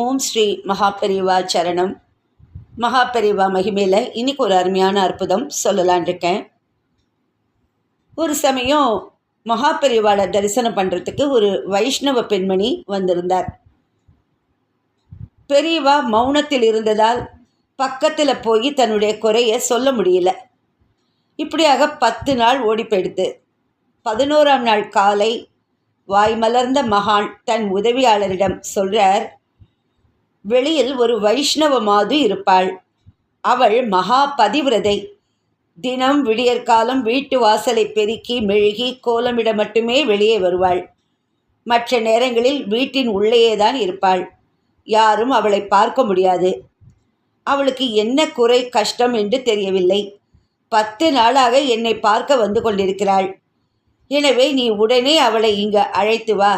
ஓம் ஸ்ரீ மகாபெரிவா சரணம். மகாபெரிவா மகிமையில் இன்னைக்கு ஒரு அருமையான அற்புதம் சொல்லலான் இருக்கேன். ஒரு சமயம் மகாபெரிவாளை தரிசனம் பண்ணுறதுக்கு ஒரு வைஷ்ணவ பெண்மணி வந்திருந்தார். பெரியவா மௌனத்தில் இருந்ததால் பக்கத்தில் போய் தன்னுடைய குறையை சொல்ல முடியல. இப்படியாக 10 நாள் ஓடி போயிடுத்து. 11ஆம் நாள் காலை வாய் மலர்ந்த மகான் தன் உதவியாளரிடம் சொல்கிறார், வெளியில் ஒரு வைஷ்ணவ மாது இருப்பாள். அவள் மகா பதிவிரதை. தினம் விடியற்காலம் வீட்டு வாசலை பெருக்கி மெழுகி கோலமிட மட்டுமே வெளியே வருவாள். மற்ற நேரங்களில் வீட்டின் உள்ளேயேதான் இருப்பாள். யாரும் அவளை பார்க்க முடியாது. அவளுக்கு என்ன குறை கஷ்டம் என்று தெரியவில்லை. 10 நாளாக என்னை பார்க்க வந்து கொண்டிருக்கிறாள். எனவே நீ உடனே அவளை இங்கு அழைத்து வா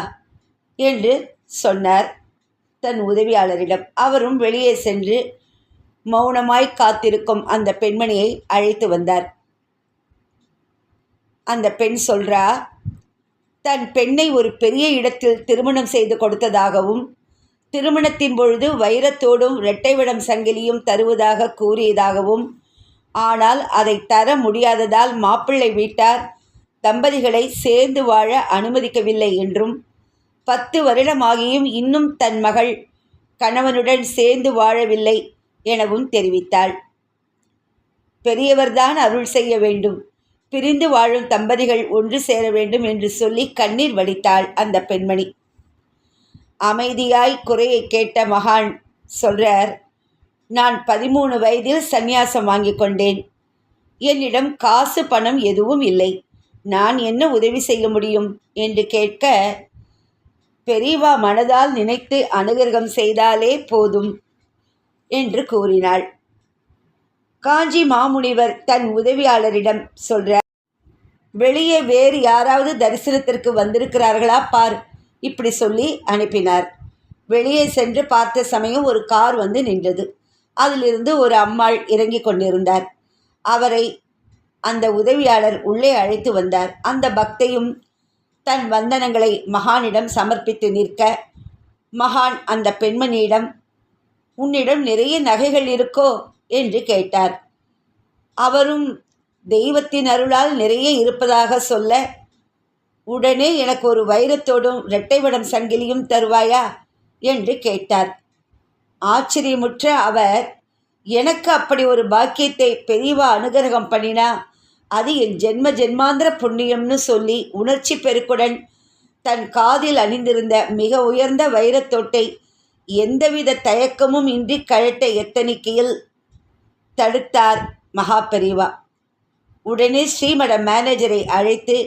என்று சொன்னார் தன் உதவியாளரிடம். அவரும் வெளியே சென்று மௌனமாய் காத்திருக்கும் அந்த பெண்மணியை அழைத்து வந்தார். அந்த பெண் சொல்றா, தன் பெண்ணை ஒரு பெரிய இடத்தில் திருமணம் செய்து கொடுத்ததாகவும் திருமணத்தின் பொழுது வைரத்தோடும் இரட்டைவிடம் சங்கிலியும் தருவதாக கூறியதாகவும், ஆனால் அதை தர முடியாததால் மாப்பிள்ளை வீட்டார் தம்பதிகளை சேர்ந்து வாழ அனுமதிக்கவில்லை என்றும் 10 வருடமாகியும் இன்னும் தன் மகள் கணவனுடன் சேர்ந்து வாழவில்லை எனவும் தெரிவித்தாள். பெரியவர்தான் அருள் செய்ய வேண்டும், பிரிந்து வாழும் தம்பதிகள் ஒன்று சேர வேண்டும் என்று சொல்லி கண்ணீர் வடித்தாள் அந்த பெண்மணி. அமைதியாய் குறையை கேட்ட மகான் சொல்றார், நான் 13 வயதில் சந்நியாசம் வாங்கி கொண்டேன். என்னிடம் காசு பணம் எதுவும் இல்லை. நான் என்ன உதவி செய்ய முடியும் என்று கேட்க, பெரியவா மனதால் நினைத்து அனுகிரகம் செய்தாலே போதும் என்று கூறினாள். காஞ்சி மாமுனிவர் தன் உதவியாளரிடம் சொல்றார், வெளியே வேறு யாராவது தரிசனத்திற்கு வந்திருக்கிறார்களா பார், இப்படி சொல்லி அனுப்பினார். வெளியே சென்று பார்த்த சமயம் ஒரு கார் வந்து நின்றது. அதிலிருந்து ஒரு அம்மாள் இறங்கி கொண்டிருந்தார். அவரை அந்த உதவியாளர் உள்ளே அழைத்து வந்தார். அந்த பக்தையும் தன் வந்தனங்களை மகானிடம் சமர்ப்பித்து நிற்க, மகான் அந்த பெண்மணியிடம், உன்னிடம் நிறைய நகைகள் இருக்கோ என்று கேட்டார். அவரும் தெய்வத்தின் அருளால் நிறைய இருப்பதாக சொல்ல, உடனே எனக்கு ஒரு வைரத்தோடும் இரட்டைவடம் சங்கிலியும் தருவாயா என்று கேட்டார். ஆச்சரியமுற்ற அவர், எனக்கு அப்படி ஒரு பாக்கியத்தை பெரியவா அனுகிரகம் பண்ணினா அது என் ஜென்ம ஜென்மாந்திர புண்ணியம்னு சொல்லி உணர்ச்சி பெருக்குடன் தன் காதில் அணிந்திருந்த மிக உயர்ந்த வைரத்தோட்டை எந்தவித தயக்கமும் இன்றி கழட்ட எத்தனிக்கையில் தடுத்தார் மகாபெரிவா. உடனே ஸ்ரீமட மேனேஜரை அழைத்து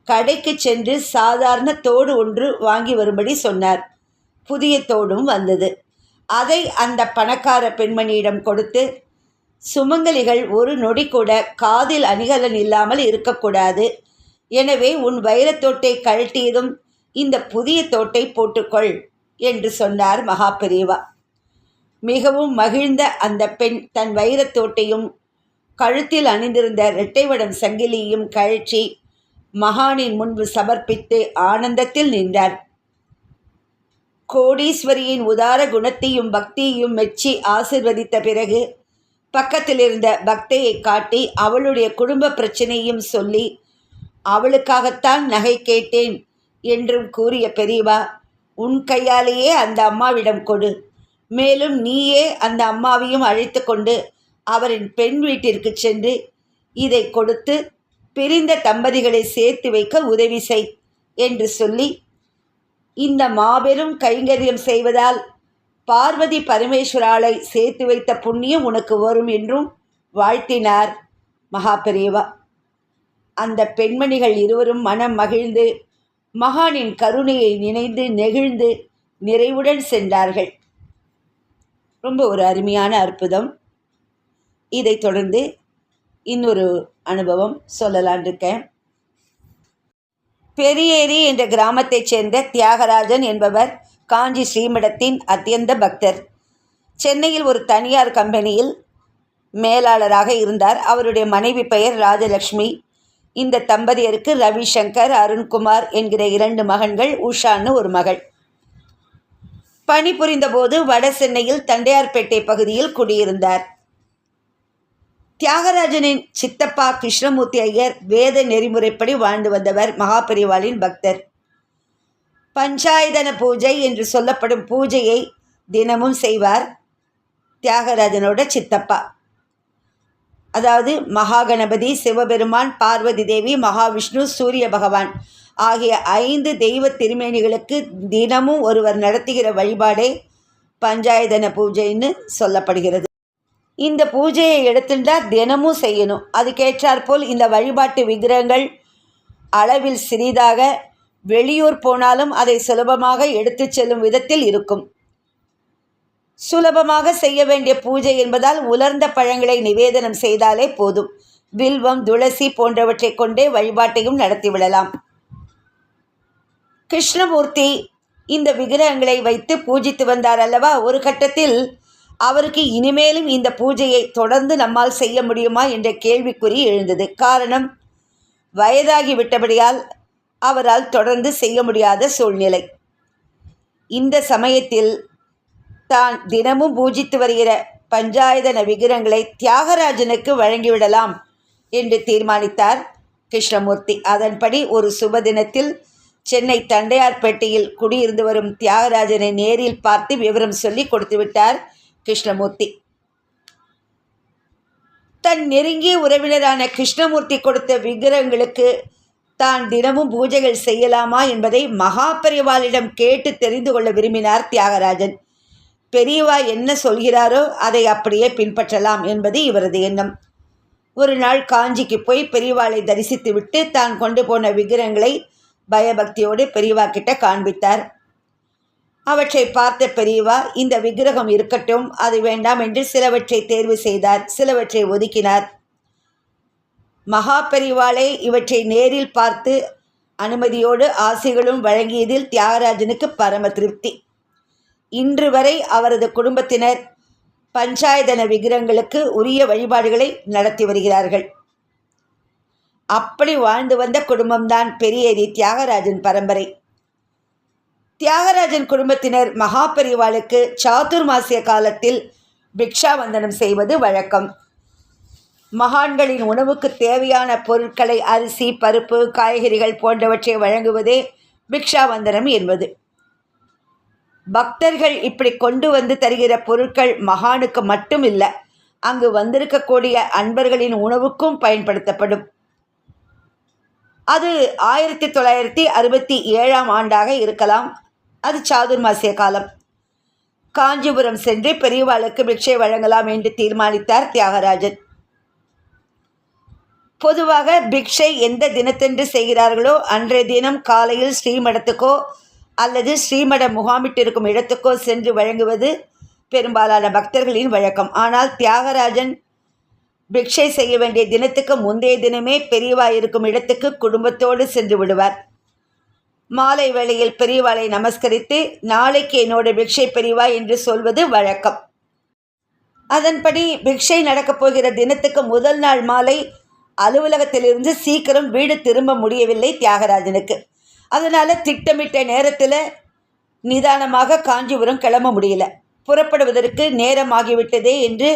கடைக்கு சென்று சாதாரண தோடு ஒன்று வாங்கி வரும்படி சொன்னார். புதிய தோடும் வந்தது. அதை அந்த பணக்கார பெண்மணியிடம் கொடுத்து, சுமங்கலிகள் ஒரு நொடி கூட காதில் அணிகலன் இல்லாமல் இருக்கக்கூடாது. எனவே உன் வைரத்தோட்டை கழட்டியதும் இந்த புதிய தோட்டை போட்டுக்கொள் என்று சொன்னார் மகாபெரிவா. மிகவும் மகிழ்ந்த அந்த பெண் தன் வைரத்தோட்டையும் கழுத்தில் அணிந்திருந்த இரட்டைவடம் சங்கிலியையும் கழற்றி மகானின் முன்பு சமர்ப்பித்து ஆனந்தத்தில் நின்றார். கோடீஸ்வரியின் உதார குணத்தையும் பக்தியையும் மெச்சி ஆசிர்வதித்த பிறகு பக்கத்தில் இருந்த பக்தையை காட்டி அவளுடைய குடும்ப பிரச்சனையும் சொல்லி, அவளுக்காகத்தான் நகை கேட்டேன் என்றும் கூறிய பெரியவா, உன் கையாலேயே அந்த அம்மாவிடம் கொடு. மேலும் நீயே அந்த அம்மாவையும் அழைத்து கொண்டு அவரின் பெண் வீட்டிற்கு சென்று இதை கொடுத்து பிரிந்த தம்பதிகளை சேர்த்து வைக்க உதவி செய் என்று சொல்லி, இந்த மாபெரும் கைங்கரியம் செய்வதால் பார்வதி பரமேஸ்வராளை சேர்த்து வைத்த புண்ணியம் உனக்கு வரும் என்றும் வாழ்த்தினார் மகாபெரிவா. அந்த பெண்மணிகள் இருவரும் மனம் மகிழ்ந்து மகானின் கருணையை நினைந்து நெகிழ்ந்து நிறைவுடன் சென்றார்கள். ரொம்ப ஒரு அருமையான அற்புதம். இதைத் தொடர்ந்து இன்னொரு அனுபவம் சொல்லலான் இருக்கேன். பெரியேரி என்ற கிராமத்தைச் சேர்ந்த தியாகராஜன் என்பவர் காஞ்சி ஸ்ரீமடத்தின் அத்தியந்த பக்தர். சென்னையில் ஒரு தனியார் கம்பெனியில் மேலாளராக இருந்தார். அவருடைய மனைவி பெயர் ராஜலக்ஷ்மி. இந்த தம்பதியருக்கு ரவிசங்கர், அருண்குமார் என்கிற 2 மகன்கள், உஷான்னு ஒரு மகள். பணிபுரிந்தபோது வட சென்னையில் தண்டையார்பேட்டை பகுதியில் குடியிருந்தார். தியாகராஜனின் சித்தப்பா கிருஷ்ணமூர்த்தி ஐயர் வேத நெறிமுறைப்படி வாழ்ந்து வந்தவர். மகாபெரிவாளின் பக்தர். பஞ்சாயதன பூஜை என்று சொல்லப்படும் பூஜையை தினமும் செய்வார் தியாகராஜனோட சித்தப்பா. அதாவது மகாகணபதி, சிவபெருமான், பார்வதி தேவி, மகாவிஷ்ணு, சூரிய பகவான் ஆகிய 5 தெய்வ திருமேனிகளுக்கு தினமும் ஒருவர் நடத்துகிற வழிபாடே பஞ்சாயதன பூஜைன்னு சொல்லப்படுகிறது. இந்த பூஜையை எடுத்துட்டா தினமும் செய்யணும். அதுக்கேற்றாற்போல் இந்த வழிபாட்டு விக்கிரகங்கள் அளவில் சிறிதாக, வெளியூர் போனாலும் அதை சுலபமாக எடுத்து செல்லும் விதத்தில் இருக்கும். சுலபமாக செய்ய வேண்டிய பூஜை என்பதால் உலர்ந்த பழங்களை நிவேதனம் செய்தாலே போதும். வில்வம், துளசி போன்றவற்றை கொண்டே வழிபாட்டையும் நடத்திவிடலாம். கிருஷ்ணமூர்த்தி இந்த விக்கிரகங்களை வைத்து பூஜித்து வந்தார் அல்லவா. ஒரு கட்டத்தில் அவருக்கு இனிமேலும் இந்த பூஜையை தொடர்ந்து நம்மால் செய்ய முடியுமா என்ற கேள்விக்குறி எழுந்தது. காரணம், வயதாகிவிட்டபடியால் அவரால் தொடர்ந்து செய்ய முடியாத சூழ்நிலை. இந்த சமயத்தில் தான் தினமும் பூஜித்து வருகிற பஞ்சாயதன விக்கிரகங்களை தியாகராஜனுக்கு வழங்கிவிடலாம் என்று தீர்மானித்தார் கிருஷ்ணமூர்த்தி. அதன்படி ஒரு சுப தினத்தில் சென்னை தண்டையார்பேட்டையில் குடியிருந்து வரும் தியாகராஜனை நேரில் பார்த்து விவரம் சொல்லி கொடுத்துவிட்டார் கிருஷ்ணமூர்த்தி. தன் நெருங்கிய உறவினரான கிருஷ்ணமூர்த்தி கொடுத்த விக்கிரகங்களுக்கு தான் தினமும் பூஜைகள் செய்யலாமா என்பதை மகாபெரிவாளிடம் கேட்டு தெரிந்து கொள்ள விரும்பினார் தியாகராஜன். பெரியவா என்ன சொல்கிறாரோ அதை அப்படியே பின்பற்றலாம் என்பது இவரது எண்ணம். ஒரு நாள் காஞ்சிக்கு போய் பெரியவாளை தரிசித்துவிட்டு தான் கொண்டு போன விக்கிரகங்களை பயபக்தியோடு பெரியவா கிட்ட காண்பித்தார். அவற்றை பார்த்த பெரியவா, இந்த விக்கிரகம் இருக்கட்டும், அது வேண்டாம் என்று சிலவற்றை தேர்வு செய்தார், சிலவற்றை ஒதுக்கினார். மகாபெரிவாளை இவற்றை நேரில் பார்த்து அனுமதியோடு ஆசைகளும் வழங்கியதில் தியாகராஜனுக்கு பரம திருப்தி. இன்று வரை அவரது குடும்பத்தினர் பஞ்சாயதன விக்கிரகங்களுக்கு உரிய வழிபாடுகளை நடத்தி வருகிறார்கள். அப்படி வாழ்ந்து வந்த குடும்பம்தான் பெரியேரி தியாகராஜன் பரம்பரை. தியாகராஜன் குடும்பத்தினர் மகாபெரிவாளுக்கு சாதுர்மாசிய காலத்தில் பிக்ஷாவந்தனம் செய்வது வழக்கம். மகான்களின் உணவுக்கு தேவையான பொருட்களை, அரிசி, பருப்பு, காய்கறிகள் போன்றவற்றை வழங்குவதே பிக்ஷாவந்தனம் என்பது. பக்தர்கள் இப்படி கொண்டு வந்து தருகிற பொருட்கள் மகானுக்கு மட்டும் இல்லை, அங்கு வந்திருக்கக்கூடிய அன்பர்களின் உணவுக்கும் பயன்படுத்தப்படும். அது 1967ஆம் ஆண்டாக இருக்கலாம். அது சாதுர்மாசிய காலம். காஞ்சிபுரம் சென்று பெரியவாளுக்கு பிக்ஷை வழங்கலாம் என்று தீர்மானித்தார் தியாகராஜன். பொதுவாக பிக்ஷை எந்த தினத்தன்று செய்கிறார்களோ அன்றைய தினம் காலையில் ஸ்ரீமடத்துக்கோ அல்லது ஸ்ரீமட முகாமிட்டிருக்கும் இடத்துக்கோ சென்று வழங்குவது பெரும்பாலான பக்தர்களின் வழக்கம். ஆனால் தியாகராஜன் பிக்ஷை செய்ய வேண்டிய தினத்துக்கு முந்தைய தினமே பெரியவா இருக்கும் இடத்துக்கு குடும்பத்தோடு சென்று விடுவார். மாலை வேளையில் பெரியவாளை நமஸ்கரித்து, நாளைக்கு என்னோட பிக்ஷை பெரியவா என்று சொல்வது வழக்கம். அதன்படி பிக்ஷை நடக்கப் போகிற தினத்துக்கு முதல் நாள் மாலை அலுவலகத்திலிருந்து சீக்கிரம் வீடு திரும்ப முடியவில்லை தியாகராஜனுக்கு. அதனால் திட்டமிட்ட நேரத்தில் நிதானமாக காஞ்சிபுரம் கிளம்ப முடியல. புறப்படுவதற்கு நேரமாகிவிட்டதே என்று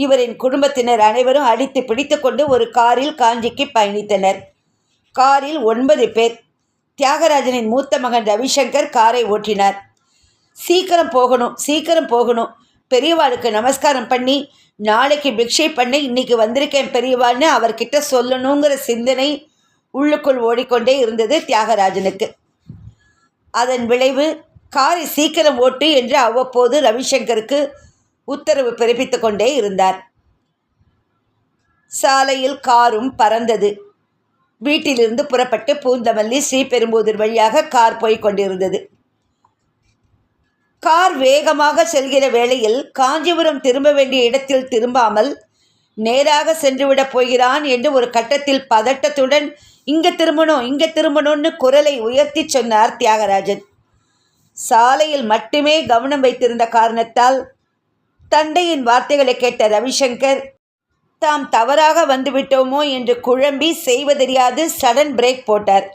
இவரின் குடும்பத்தினர் அனைவரும் அடித்து பிடித்து கொண்டு ஒரு காரில் காஞ்சிக்கு பயணித்தனர். காரில் 9 பேர். தியாகராஜனின் மூத்த மகன் ரவிசங்கர் காரை ஓட்டினார். சீக்கிரம் போகணும், பெரியவாளுக்கு நமஸ்காரம் பண்ணி நாளைக்கு பிக்ஷை பண்ண இன்னைக்கு வந்திருக்கேன் பெரியவான்னு அவர்கிட்ட சொல்லணுங்கிற சிந்தனை உள்ளுக்குள் ஓடிக்கொண்டே இருந்தது தியாகராஜனுக்கு. அதன் விளைவு காரை சீக்கிரம் ஓட்டு என்று அவ்வப்போது ரவிசங்கருக்கு உத்தரவு பிறப்பித்து கொண்டே இருந்தார். சாலையில் காரும் பறந்தது. வீட்டிலிருந்து புறப்பட்டு பூந்தமல்லி, ஸ்ரீபெரும்புதூர் வழியாக கார் போய்கொண்டிருந்தது. கார் வேகமாக செல்கிற வேளையில் காஞ்சிபுரம் திரும்ப வேண்டிய இடத்தில் திரும்பாமல் நேராக சென்றுவிடப் போகிறான் என்று ஒரு கட்டத்தில் பதட்டத்துடன் இங்கே திரும்பணும்னு குரலை உயர்த்தி சொன்னார் தியாகராஜன். சாலையில் மட்டுமே கவனம் வைத்திருந்த காரணத்தால் தந்தையின் வார்த்தைகளை கேட்ட ரவிசங்கர் தாம் தவறாக வந்துவிட்டோமோ என்று குழம்பி செய்வதறியாது சடன் பிரேக் போட்டார்.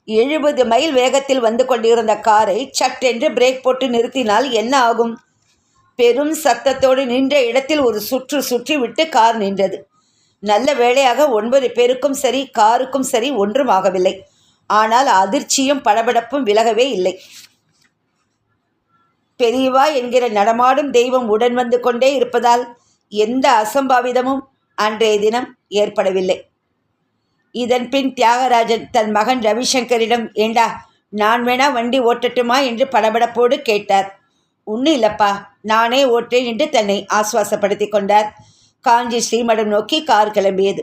70 மைல் வேகத்தில் வந்து கொண்டிருந்த காரை சட்டென்று பிரேக் போட்டு நிறுத்தினால் என்ன ஆகும்? பெரும் சத்தத்தோடு நின்ற இடத்தில் ஒரு சுற்று சுற்றி விட்டு கார் நின்றது. நல்ல வேளையாக 9 பேருக்கும் சரி காருக்கும் சரி ஒன்றும் ஆகவில்லை. ஆனால் அதிர்ச்சியும் படபடப்பும் விலகவே இல்லை. பெரியவா என்கிற நடமாடும் தெய்வம் உடன் வந்து கொண்டே இருப்பதால் எந்த அசம்பாவிதமும் அன்றைய தினம் ஏற்படவில்லை. இதன் பின் தியாகராஜன் தன் மகன் ரவிசங்கரிடம், ஏண்டா நான் வேணா வண்டி ஓட்டட்டுமா என்று படபடப்போடு கேட்டார். ஒன்றும் இல்லப்பா, நானே ஓட்டேன் என்று தன்னை ஆசுவாசப்படுத்தி கொண்டார். காஞ்சி ஸ்ரீமடம் நோக்கி கார் கிளம்பியது.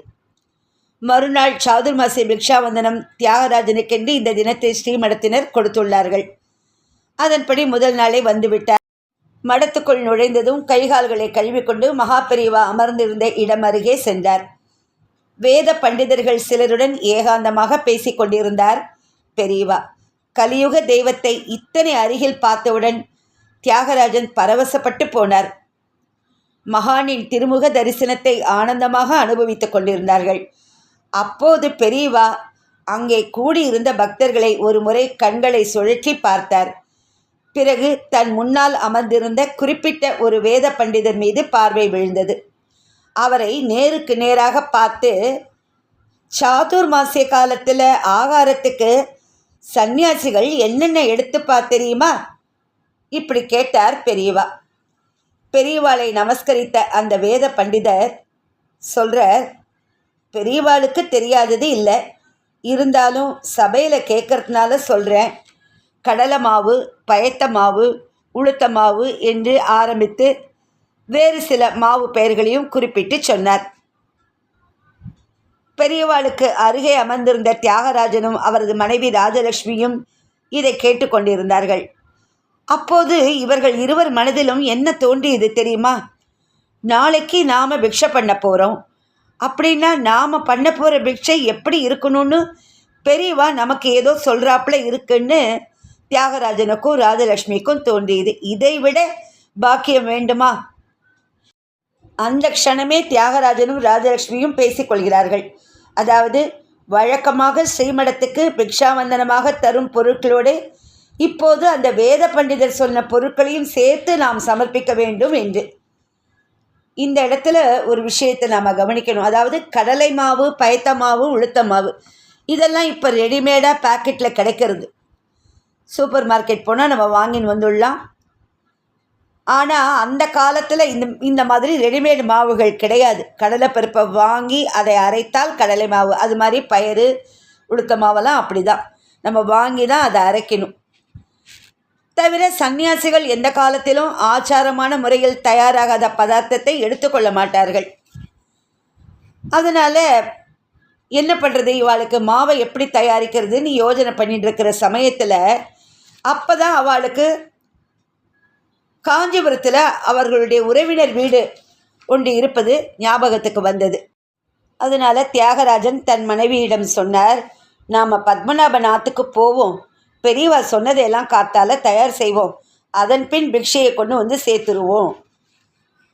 மறுநாள் சாதுர்மாசி பிக்ஷாவந்தனம் தியாகராஜனுக்கென்று இந்த தினத்தை ஸ்ரீமடத்தினர் கொடுத்துள்ளார்கள். அதன்படி முதல் நாளே வந்துவிட்டார். மடத்துக்குள் நுழைந்ததும் கைகால்களை கழுவிக்கொண்டு மகாபெரிவா அமர்ந்திருந்த இடம் அருகே சென்றார். வேத பண்டிதர்கள் சிலருடன் ஏகாந்தமாக பேசிக்கொண்டிருந்தார் பெரியவா. கலியுக தெய்வத்தை இத்தனை அருகில் பார்த்தவுடன் தியாகராஜன் பரவசப்பட்டு போனார். மகானின் திருமுக தரிசனத்தை ஆனந்தமாக அனுபவித்துக் கொண்டிருந்தார்கள். அப்போது பெரியவா அங்கே கூடியிருந்த பக்தர்களை ஒரு முறை கண்களை சுழற்றி பார்த்தார். பிறகு தன் முன்னால் அமர்ந்திருந்த குறிப்பிட்ட ஒரு வேத பண்டிதர் மீது பார்வை விழுந்தது. அவரை நேருக்கு நேராக பார்த்து, சாதுர்மாசிய காலத்தில் ஆகாரத்துக்கு சந்நியாசிகள் என்னென்ன எடுத்துப்பா தெரியுமா? இப்படி கேட்டார் பெரியவா. பெரியவாளை நமஸ்கரித்த அந்த வேத பண்டிதர் சொல்கிறார், பெரியவாளுக்கு தெரியாதது இல்லை, இருந்தாலும் சபையில் கேட்கறதுனால சொல்கிறேன். கடலை மாவு, பயத்த மாவு, உளுத்த மாவு என்று ஆரம்பித்து வேறு சில மாவு பெயர்களையும் குறிப்பிட்டு சொன்னார். பெரியவாளுக்கு அருகே அமர்ந்திருந்த தியாகராஜனும் அவரது மனைவி ராஜலட்சுமியும் இதை கேட்டுக்கொண்டிருந்தார்கள். அப்போது இவர்கள் இருவர் மனதிலும் என்ன தோன்றியது தெரியுமா? நாளைக்கு நாம் பிக்ஷை பண்ண போகிறோம். அப்படின்னா நாம் பண்ண போகிற பிக்ஷை எப்படி இருக்கணும்னு பெரியவா நமக்கு ஏதோ சொல்கிறாப்புல இருக்குன்னு தியாகராஜனுக்கும் ராஜலட்சுமிக்கும் தோன்றியது. இதை விட பாக்கியம் வேண்டுமா? அந்த க்ஷணமே தியாகராஜனும் ராஜலட்சுமியும் பேசிக்கொள்கிறார்கள். அதாவது, வழக்கமாக ஸ்ரீமடத்துக்கு பிக்ஷாவந்தனமாக தரும் பொருட்களோடு இப்போது அந்த வேத பண்டிதர் சொன்ன பொருட்களையும் சேர்த்து நாம் சமர்ப்பிக்க வேண்டும் என்று. இந்த இடத்துல ஒரு விஷயத்தை நாம் கவனிக்கணும். அதாவது, கடலை மாவு, பயத்த மாவு, உளுத்த மாவு இதெல்லாம் இப்போ ரெடிமேடாக பேக்கெட்டில் கிடைக்கிறது. சூப்பர் மார்க்கெட் போனால் நம்ம வாங்கின்னு வந்துடலாம். ஆனால் அந்த காலத்தில் இந்த மாதிரி ரெடிமேடு மாவுகள் கிடையாது. கடலைப்பருப்பை வாங்கி அதை அரைத்தால் கடலை மாவு. அது மாதிரி பயறு, உளுத்த மாவெல்லாம் அப்படி தான் நம்ம வாங்கி தான் அதை அரைக்கணும். தவிர சன்னியாசிகள் எந்த காலத்திலும் ஆச்சாரமான முறையில் தயாராகாத பதார்த்தத்தை எடுத்துக்கொள்ள மாட்டார்கள். அதனால் என்ன பண்ணுறது, இவாளுக்கு மாவை எப்படி தயாரிக்கிறதுன்னு யோஜனை பண்ணிட்டு இருக்கிற சமயத்தில் அப்போ தான் அவளுக்கு காஞ்சிபுரத்தில் அவர்களுடைய உறவினர் வீடு ஒன்று இருப்பது ஞாபகத்துக்கு வந்தது. அதனால் தியாகராஜன் தன் மனைவியிடம் சொன்னார், நாம் பத்மநாபநாத்துக்கு போவோம், பெரியவா சொன்னதையெல்லாம் காத்தால் தயார் செய்வோம், அதன் பின் பிக்ஷையை கொண்டு வந்து சேர்த்துருவோம்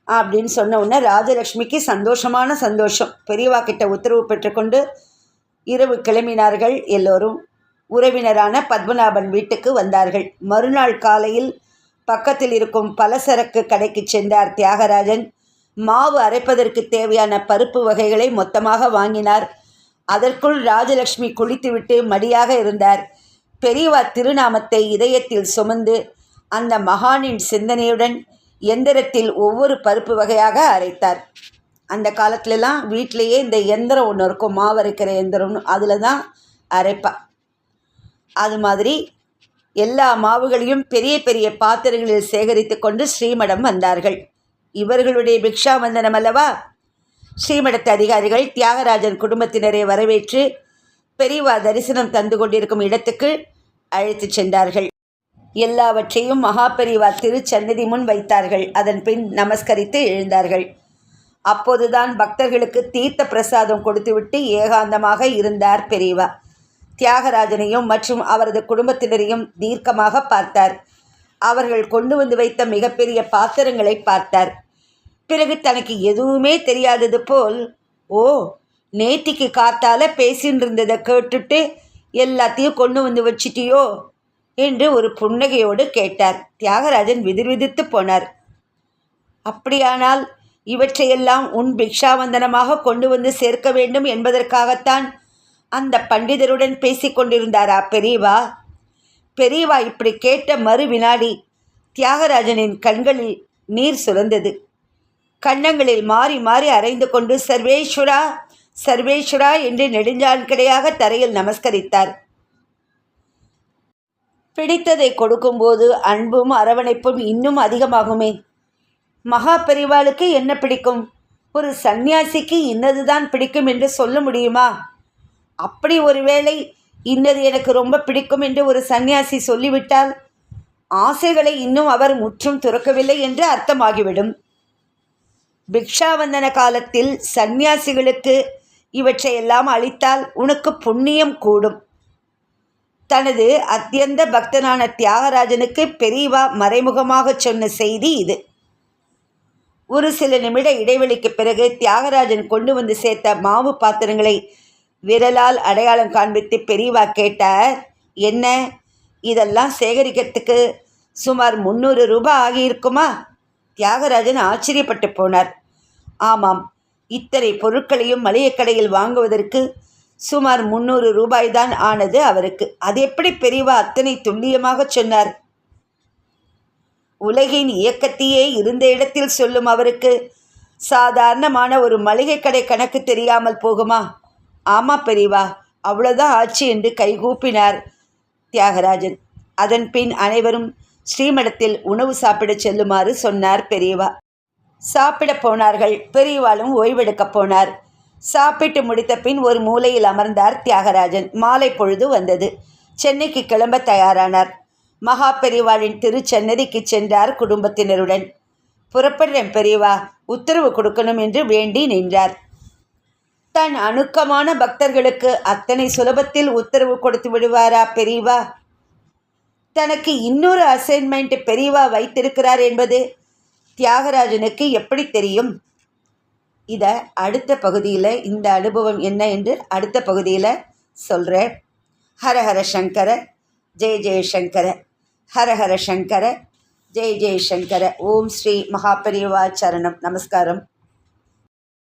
அப்படின்னு சொன்ன உடனே ராஜலட்சுமிக்கு சந்தோஷமான சந்தோஷம். பெரியவா கிட்ட உத்தரவு பெற்றுக்கொண்டு இரவு கிளம்பினார்கள். எல்லோரும் உறவினரான பத்மநாபன் வீட்டுக்கு வந்தார்கள். மறுநாள் காலையில் பக்கத்தில் இருக்கும் பலசரக்கு கடைக்கு சென்றார் தியாகராஜன். மாவு அரைப்பதற்கு தேவையான பருப்பு வகைகளை மொத்தமாக வாங்கினார். அதற்குள் ராஜலட்சுமி குளித்துவிட்டு மடியாக இருந்தார். பெரியவா திருநாமத்தை இதயத்தில் சுமந்து அந்த மகானின் சிந்தனையுடன் எந்திரத்தில் ஒவ்வொரு பருப்பு வகையாக அரைத்தார். அந்த காலத்துலலாம் வீட்டிலையே இந்த எந்திரம் ஒன்று இருக்கும், மாவரைக்கிற எந்திரம்னு, அதில் தான் அரைப்பா. அது மாதிரி எல்லா மாவுகளையும் பெரிய பெரிய பாத்திரங்களில் சேகரித்து கொண்டு ஸ்ரீமடம் வந்தார்கள். இவர்களுடைய பிக்ஷாவந்தனம் அல்லவா. ஸ்ரீமடத்து அதிகாரிகள் தியாகராஜன் குடும்பத்தினரை வரவேற்று பெரியவா தரிசனம் தந்து கொண்டிருக்கும் இடத்துக்கு அழைத்து சென்றார்கள். எல்லாவற்றையும் மகாபெரிவா திருச்சன்னதி முன் வைத்தார்கள். அதன் பின் நமஸ்கரித்து எழுந்தார்கள். அப்போதுதான் பக்தர்களுக்கு தீர்த்த பிரசாதம் கொடுத்துவிட்டு ஏகாந்தமாக இருந்தார் பெரியவா. தியாகராஜனையும் மற்றும் அவரது குடும்பத்தினரையும் தீர்க்கமாக பார்த்தார். அவர்கள் கொண்டு வந்து வைத்த மிகப்பெரிய பாத்திரங்களை பார்த்தார். பிறகு தனக்கு எதுவுமே தெரியாதது போல், ஓ, நேத்திக்கு காத்தால பேசின்னு இருந்ததை கேட்டுட்டு எல்லாத்தையும் கொண்டு வந்து வச்சிட்டியோ என்று ஒரு புன்னகையோடு கேட்டார். தியாகராஜன் விதிர்விதித்து போனார். அப்படியானால் இவற்றையெல்லாம் உன் பிக்ஷாவந்தனமாக கொண்டு வந்து சேர்க்க வேண்டும் என்பதற்காகத்தான் அந்த பண்டிதருடன் பேசிக்கொண்டிருந்தாரா பெரியவா? பெரியவா இப்படி கேட்ட மறு வினாடி தியாகராஜனின் கண்களில் நீர் சுரந்தது. கன்னங்களில் மாறி மாறி அரைந்து கொண்டு சர்வேஸ்வரா சர்வேஸ்வரா என்று நெடுஞ்சான்கிடையாக தரையில் நமஸ்கரித்தார். பிடித்ததை கொடுக்கும்போது அன்பும் அரவணைப்பும் இன்னும் அதிகமாகுமே. மகா பெரிவாளுக்கு என்ன பிடிக்கும்? ஒரு சந்நியாசிக்கு இன்னதுதான் பிடிக்கும் என்று சொல்ல முடியுமா? அப்படி ஒருவேளை இன்னது எனக்கு ரொம்ப பிடிக்கும் என்று ஒரு சந்நியாசி சொல்லிவிட்டால் ஆசைகளை இன்னும் அவர் முற்றும் துறக்கவில்லை என்று அர்த்தமாகிவிடும். பிக்ஷாவந்தன காலத்தில் சந்நியாசிகளுக்கு இவற்றையெல்லாம் அளித்தால் உனக்கு புண்ணியம் கூடும். தனது அத்தியந்த பக்தனான தியாகராஜனுக்கு பெரியவா மறைமுகமாக சொன்ன செய்தி இது. ஒரு சில நிமிட இடைவெளிக்கு பிறகு தியாகராஜன் கொண்டு வந்து சேர்த்த மாவு பாத்திரங்களை விரலால் அடையாளம் காண்பித்து பெரியவா கேட்டார், என்ன இதெல்லாம் சேகரிக்கிறதுக்கு சுமார் 300 ரூபாய் ஆகியிருக்குமா? தியாகராஜன் ஆச்சரியப்பட்டு போனார். ஆமாம், இத்தனை பொருட்களையும் மளிகை கடையில் வாங்குவதற்கு சுமார் 300 ரூபாய்தான் ஆனது அவருக்கு. அது எப்படி பெரியவா அத்தனை துல்லியமாக சொன்னார்? உலகின் இயக்கத்தையே இருந்த இடத்தில் சொல்லும் அவருக்கு சாதாரணமான ஒரு மளிகை கடை கணக்கு தெரியாமல் போகுமா? ஆமா பெரியவா, அவ்வளோதான் ஆச்சு என்று கைகூப்பினார் தியாகராஜன். அதன் பின் அனைவரும் ஸ்ரீமடத்தில் உணவு சாப்பிடச் செல்லுமாறு சொன்னார் பெரியவா. சாப்பிட போனார்கள். பெரியவாளும் ஓய்வெடுக்கப் போனார். சாப்பிட்டு முடித்த பின் ஒரு மூலையில் அமர்ந்தார் தியாகராஜன். மாலை பொழுது வந்தது. சென்னைக்கு கிளம்ப தயாரானார். மகா பெரியவாளின் திருச்சன்னதிக்கு சென்றார் குடும்பத்தினருடன். புறப்படுறேன் பெரியவா, உத்தரவு கொடுக்கணும் என்று வேண்டி நின்றார். தன் அணுக்கமான பக்தர்களுக்கு அத்தனை சுலபத்தில் உத்தரவு கொடுத்து விடுவாரா பெரியவா? தனக்கு இன்னொரு அசைன்மெண்ட் பெரியவா வைத்திருக்கிறார் என்பது தியாகராஜனுக்கு எப்படி தெரியும்? இதை அடுத்த பகுதியில் இந்த அனுபவம் என்ன என்று அடுத்த பகுதியில் சொல்கிறேன். ஹரஹர சங்கர ஜெய ஜெயசங்கர, ஹரஹர சங்கர ஜெய ஜெயசங்கர. ஓம் ஸ்ரீ மகாபெரிவா சரணம். நமஸ்காரம்.